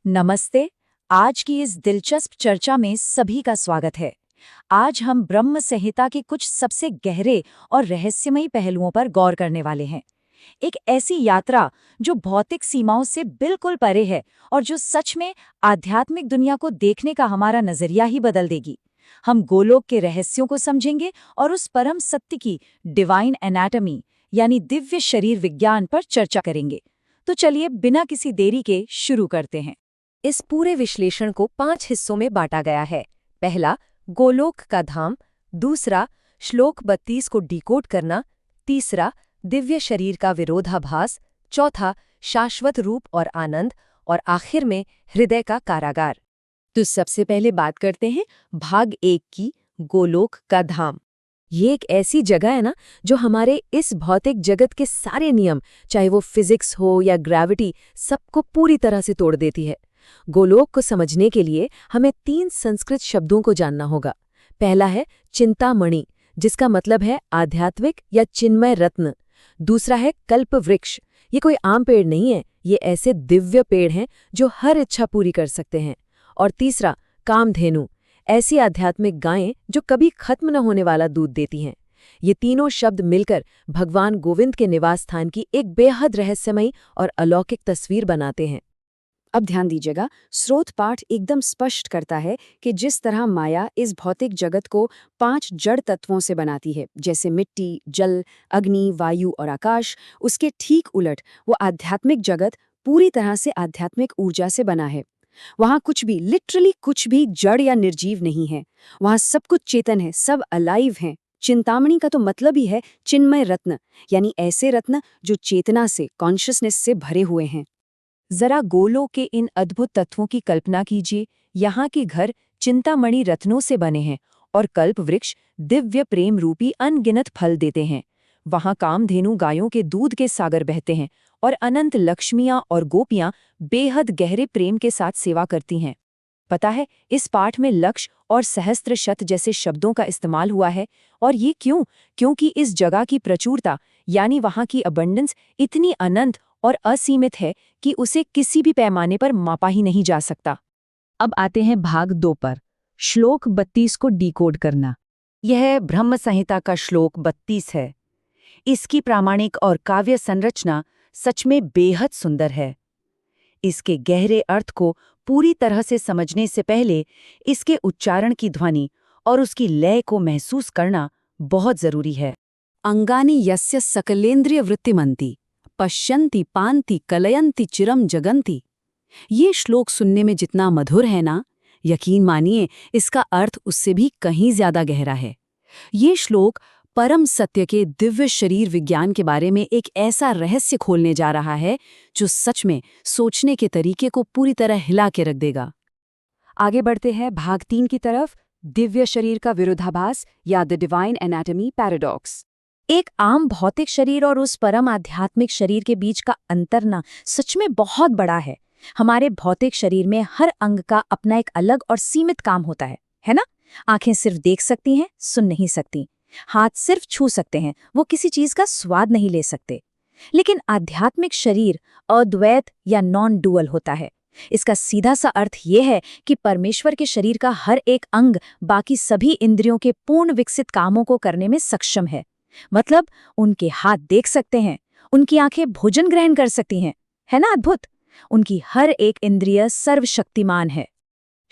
नमस्ते। आज की इस दिलचस्प चर्चा में सभी का स्वागत है। आज हम ब्रह्म संहिता के कुछ सबसे गहरे और रहस्यमयी पहलुओं पर गौर करने वाले हैं। एक ऐसी यात्रा जो भौतिक सीमाओं से बिल्कुल परे है और जो सच में आध्यात्मिक दुनिया को देखने का हमारा नजरिया ही बदल देगी। हम गोलोक के रहस्यों को समझेंगे और उस परम सत्य की डिवाइन एनाटॉमी यानी दिव्य शरीर विज्ञान पर चर्चा करेंगे। तो चलिए बिना किसी देरी के शुरू करते हैं। इस पूरे विश्लेषण को 5 हिस्सों में बांटा गया है। पहला, गोलोक का धाम। दूसरा, श्लोक 32 को डिकोड करना। तीसरा, दिव्य शरीर का विरोधाभास। चौथा, शाश्वत रूप और आनंद। और आखिर में हृदय का कारागार। तो सबसे पहले बात करते हैं भाग 1 की, गोलोक का धाम। ये एक ऐसी जगह है ना जो हमारे इस भौतिक जगत के सारे नियम, चाहे वो फिजिक्स हो या ग्रेविटी, सबको पूरी तरह से तोड़ देती है। गोलोक को समझने के लिए हमें 3 संस्कृत शब्दों को जानना होगा। पहला है चिंतामणि, जिसका मतलब है आध्यात्मिक या चिन्मय रत्न। दूसरा है कल्प वृक्ष। ये कोई आम पेड़ नहीं है, ये ऐसे दिव्य पेड़ हैं जो हर इच्छा पूरी कर सकते हैं। और तीसरा, कामधेनु, ऐसी आध्यात्मिक गायें जो कभी खत्म न होने वाला दूध देती हैं। ये तीनों शब्द मिलकर भगवान गोविंद के निवास स्थान की एक बेहद रहस्यमयी और अलौकिक तस्वीर बनाते हैं। अब ध्यान दीजिएगा, स्रोत पाठ एकदम स्पष्ट करता है कि जिस तरह माया इस भौतिक जगत को 5 जड़ तत्वों से बनाती है, जैसे मिट्टी, जल, अग्नि, वायु और आकाश, उसके ठीक उलट वो आध्यात्मिक जगत पूरी तरह से आध्यात्मिक ऊर्जा से बना है। वहाँ कुछ भी, लिटरली कुछ भी जड़ या निर्जीव नहीं है। वहाँ सब कुछ चेतन है, सब अलाइव हैं। चिंतामणि का तो मतलब ही है चिन्मय रत्न, यानी ऐसे रत्न जो चेतना से, कॉन्शियसनेस से भरे हुए हैं। जरा गोलोक के इन अद्भुत तत्वों की कल्पना कीजिए। यहाँ के घर चिंतामणि रत्नों से बने हैं और कल्प वृक्ष दिव्य प्रेम रूपी अनगिनत फल देते हैं। वहाँ कामधेनु गायों के दूध के सागर बहते हैं और अनंत लक्ष्मियाँ और गोपियाँ बेहद गहरे प्रेम के साथ सेवा करती हैं। पता है, इस पाठ में लक्ष्य और सहस्त्र शत जैसे शब्दों का इस्तेमाल हुआ है। और ये क्यों? क्योंकि इस जगह की प्रचुरता, यानी वहाँ की अबंडेंस, इतनी अनंत और असीमित है कि उसे किसी भी पैमाने पर मापा ही नहीं जा सकता। अब आते हैं भाग 2 पर, श्लोक 32 को डिकोड करना। यह ब्रह्म संहिता का श्लोक 32 है। इसकी प्रामाणिक और काव्य संरचना सच में बेहद सुंदर है। इसके गहरे अर्थ को पूरी तरह से समझने से पहले इसके उच्चारण की ध्वनि और उसकी लय को महसूस करना बहुत जरूरी है। अंगानि यस्य सकलेन्द्रिय वृत्तिमन्ति पश्यन्ति पान्ति कलयन्ति चिरम जगन्ति। ये श्लोक सुनने में जितना मधुर है ना, यकीन मानिए इसका अर्थ उससे भी कहीं ज्यादा गहरा है। ये श्लोक परम सत्य के दिव्य शरीर विज्ञान के बारे में एक ऐसा रहस्य खोलने जा रहा है जो सच में सोचने के तरीके को पूरी तरह हिला के रख देगा। आगे बढ़ते हैं भाग 3 की तरफ, दिव्य शरीर का विरोधाभास या द डिवाइन एनाटॉमी पैराडॉक्स। एक आम भौतिक शरीर और उस परम आध्यात्मिक शरीर के बीच का अंतर ना सच में बहुत बड़ा है। हमारे भौतिक शरीर में हर अंग का अपना एक अलग और सीमित काम होता है ना? आंखें सिर्फ देख सकती हैं, सुन नहीं सकती। हाथ सिर्फ छू सकते हैं, वो किसी चीज का स्वाद नहीं ले सकते। लेकिन आध्यात्मिक शरीर अद्वैत या नॉन डुअल होता है। इसका सीधा सा अर्थ ये है कि परमेश्वर के शरीर का हर एक अंग बाकी सभी इंद्रियों के पूर्ण विकसित कामों को करने में सक्षम है। मतलब उनके हाथ देख सकते हैं, उनकी आंखें भोजन ग्रहण कर सकती हैं, है ना अद्भुत? उनकी हर एक इंद्रिय सर्वशक्तिमान है।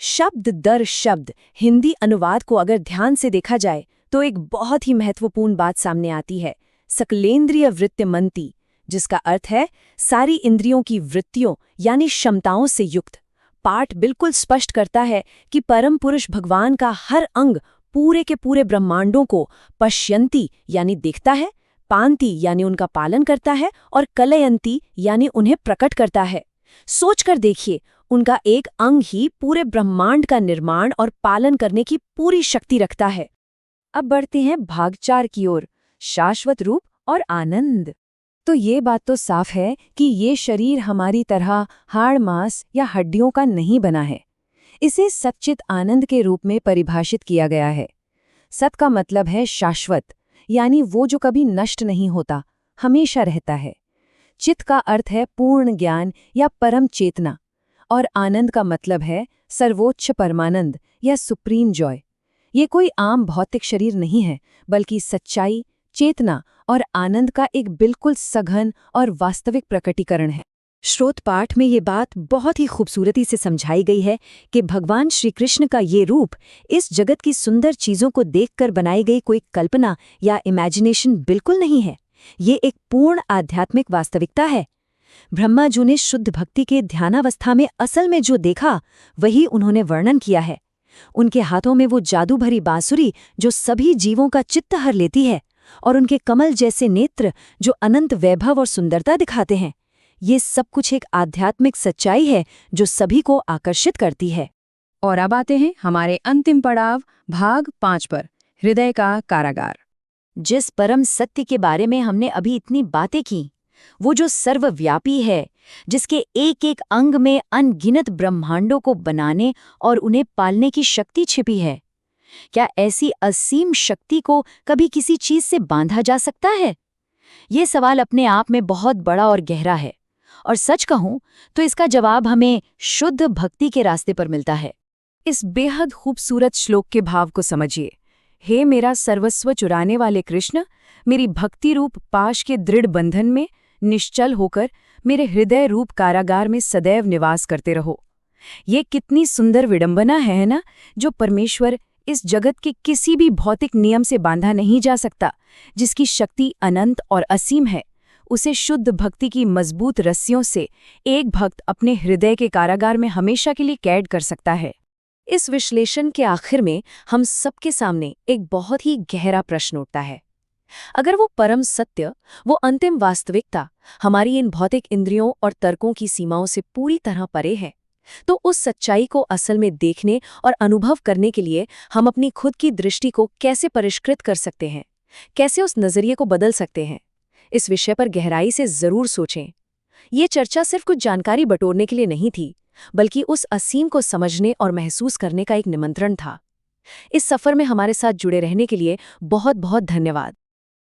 शब्द दर शब्द हिंदी अनुवाद को अगर ध्यान से देखा जाए तो एक बहुत ही महत्वपूर्ण बात सामने आती है, सकलेन्द्रिय वृत्तिमन्ति, जिसका अर्थ है सारी इंद्रियों की वृत्तियों यानी क्षमताओं से युक्त। पाठ बिल्कुल स्पष्ट करता है कि परम पुरुष भगवान का हर अंग पूरे के पूरे ब्रह्मांडों को पश्यन्ति यानी देखता है, पान्ति यानी उनका पालन करता है, और कलयन्ति यानी उन्हें प्रकट करता है। सोचकर देखिए, उनका एक अंग ही पूरे ब्रह्मांड का निर्माण और पालन करने की पूरी शक्ति रखता है। अब बढ़ते हैं भाग 4 की ओर, शाश्वत रूप और आनंद। तो ये बात तो साफ है कि ये शरीर हमारी तरह हाड़ मांस या हड्डियों का नहीं बना है। इसे सच्चित आनंद के रूप में परिभाषित किया गया है। सत का मतलब है शाश्वत, यानी वो जो कभी नष्ट नहीं होता, हमेशा रहता है। चित का अर्थ है पूर्ण ज्ञान या परम चेतना, और आनंद का मतलब है सर्वोच्च परमानंद या सुप्रीम जॉय। ये कोई आम भौतिक शरीर नहीं है, बल्कि सच्चाई, चेतना और आनंद का एक बिल्कुल सघन और वास्तविक प्रकटीकरण है। श्रोत पाठ में ये बात बहुत ही खूबसूरती से समझाई गई है कि भगवान श्री कृष्ण का ये रूप इस जगत की सुंदर चीजों को देखकर बनाई गई कोई कल्पना या इमेजिनेशन बिल्कुल नहीं है। ये एक पूर्ण आध्यात्मिक वास्तविकता है। ब्रह्मा जी ने शुद्ध भक्ति के ध्यानावस्था में असल में जो देखा वही उन्होंने वर्णन किया है। उनके हाथों में वो जादू भरी बांसुरी जो सभी जीवों का चित्त हर लेती है, और उनके कमल जैसे नेत्र जो अनंत वैभव और सुंदरता दिखाते हैं। ये सब कुछ एक आध्यात्मिक सच्चाई है जो सभी को आकर्षित करती है। और अब आते हैं हमारे अंतिम पड़ाव भाग 5 पर, हृदय का कारागार। जिस परम सत्य के बारे में हमने अभी इतनी बातें की, वो जो सर्वव्यापी है, जिसके एक एक अंग में अनगिनत ब्रह्मांडों को बनाने और उन्हें पालने की शक्ति छिपी है, क्या ऐसी असीम शक्ति को कभी किसी चीज से बांधा जा सकता है? ये सवाल अपने आप में बहुत बड़ा और गहरा है, और सच कहूं तो इसका जवाब हमें शुद्ध भक्ति के रास्ते पर मिलता है। इस बेहद खूबसूरत श्लोक के भाव को समझिए। हे मेरा सर्वस्व चुराने वाले कृष्ण, मेरी भक्ति रूप पाश के दृढ़ बंधन में निश्चल होकर मेरे हृदय रूप कारागार में सदैव निवास करते रहो। ये कितनी सुंदर विडंबना है ना, जो परमेश्वर इस जगत के किसी भी भौतिक नियम से बांधा नहीं जा सकता, जिसकी शक्ति अनंत और असीम है। उसे शुद्ध भक्ति की मजबूत रस्सियों से एक भक्त अपने हृदय के कारागार में हमेशा के लिए कैद कर सकता है। इस विश्लेषण के आखिर में हम सबके सामने एक बहुत ही गहरा प्रश्न उठता है। अगर वो परम सत्य, वो अंतिम वास्तविकता हमारी इन भौतिक इंद्रियों और तर्कों की सीमाओं से पूरी तरह परे है, तो उस सच्चाई को असल में देखने और अनुभव करने के लिए हम अपनी खुद की दृष्टि को कैसे परिष्कृत कर सकते हैं, कैसे उस नजरिए को बदल सकते हैं? इस विषय पर गहराई से जरूर सोचें। ये चर्चा सिर्फ कुछ जानकारी बटोरने के लिए नहीं थी, बल्कि उस असीम को समझने और महसूस करने का एक निमंत्रण था। इस सफर में हमारे साथ जुड़े रहने के लिए बहुत बहुत धन्यवाद।